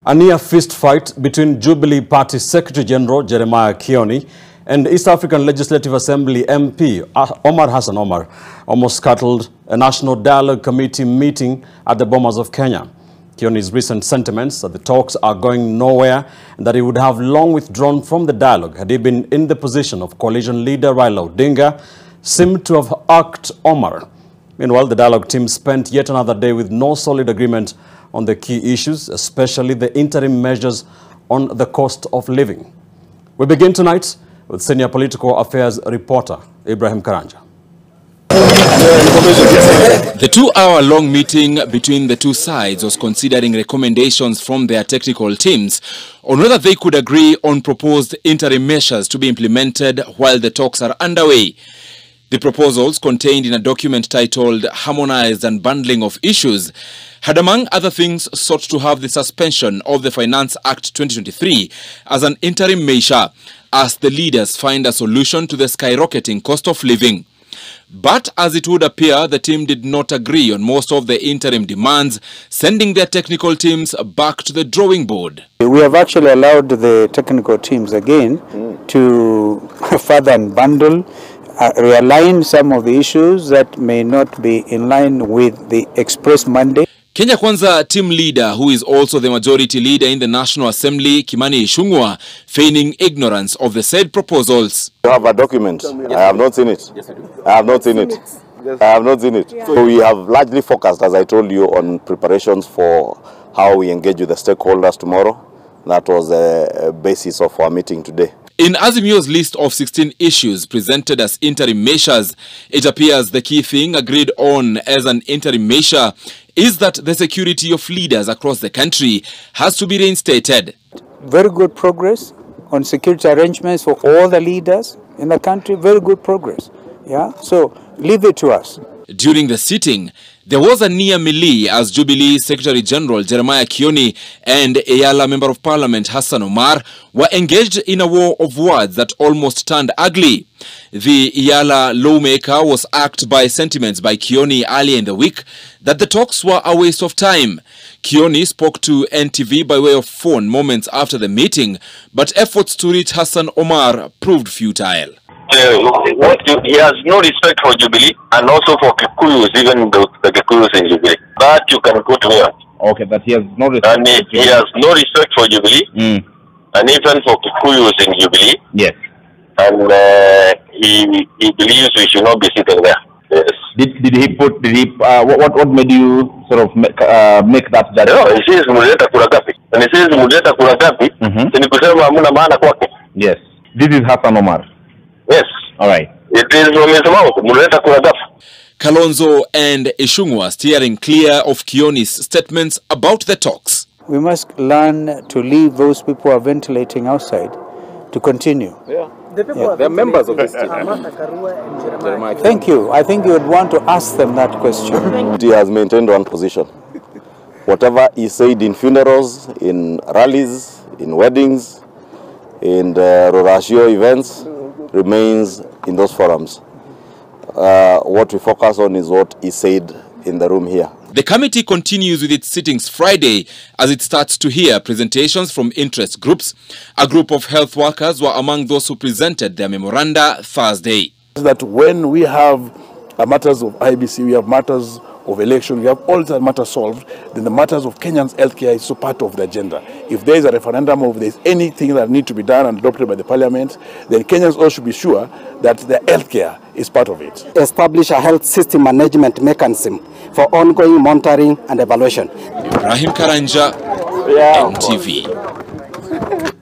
A near fist fight between Jubilee Party Secretary General Jeremiah Kioni and East African Legislative Assembly MP Hassan Omar almost scuttled a National Dialogue Committee meeting at the Bomas of Kenya. Kioni's recent sentiments that the talks are going nowhere and that he would have long withdrawn from the dialogue had he been in the position of coalition leader Raila Odinga seemed to have irked Omar. Meanwhile, the dialogue team spent yet another day with no solid agreement on the key issues, especially the interim measures on the cost of living. We begin tonight with senior political affairs reporter Ibrahim Karanja. The 2-hour-long meeting between the two sides was considering recommendations from their technical teams on whether they could agree on proposed interim measures to be implemented while the talks are underway. The proposals, contained in a document titled Harmonized Unbundling of Issues, had among other things sought to have the suspension of the Finance Act 2023 as an interim measure as the leaders find a solution to the skyrocketing cost of living. But as it would appear, the team did not agree on most of the interim demands, sending their technical teams back to the drawing board. We have actually allowed the technical teams again to further unbundle, realign some of the issues that may not be in line with the express mandate. Kenya Kwanza team leader, who is also the majority leader in the National Assembly, Kioni, feigning ignorance of the said proposals. You have a document. I have not seen it. Yes, I do. I have not seen it. I have not seen it. So we have largely focused, as I told you, on preparations for how we engage with the stakeholders tomorrow. That was the basis of our meeting today. In Azimio's list of 16 issues presented as interim measures, it appears the key thing agreed on as an interim measure is that the security of leaders across the country has to be reinstated. Very good progress on security arrangements for all the leaders in the country. Very good progress. Yeah, so leave it to us. During the sitting, there was a near melee as Jubilee Secretary General Jeremiah Kioni and Eyala Member of Parliament Hassan Omar were engaged in a war of words that almost turned ugly. The Eyala lawmaker was irked by sentiments by Kioni earlier in the week that the talks were a waste of time. Kioni spoke to NTV by way of phone moments after the meeting, but efforts to reach Hassan Omar proved futile. He has no respect for Jubilee and also for Kikuyus, even the Kikuyus in Jubilee. That you can go to him. Okay, but he has no respect. And he has no respect for Jubilee and even for Kikuyus in Jubilee. Yes. And he believes we should not be sitting there. Yes. What made you sort of make that judgment? No, he says muleta kuragapi. And he says muleta kuragapi. Sinikusema hamuna maana kwake. Yes. This is Hassan Omar. Yes. All right. It is from his mouth. Muleta kuragapi. Kalonzo and Ishungwa steering clear of Kioni's statements about the talks. We must learn to leave those people who are ventilating outside to continue. Yeah. They're members of this team. Thank you. I think you would want to ask them that question. He has maintained one position. Whatever he said in funerals, in rallies, in weddings, in the Rorashio events, remains in those forums. What we focus on is what he said in the room here. The committee continues with its sittings Friday as it starts to hear presentations from interest groups. A group of health workers were among those who presented their memoranda Thursday. That when we have matters of IBC, we have matters of election, we have all the matters solved, then the matters of Kenyans' healthcare is so part of the agenda. If there is a referendum or if there is anything that needs to be done and adopted by the parliament, then Kenyans all should be sure that the healthcare is part of it. Establish a health system management mechanism for ongoing monitoring and evaluation. Ibrahim Karanja, NTV.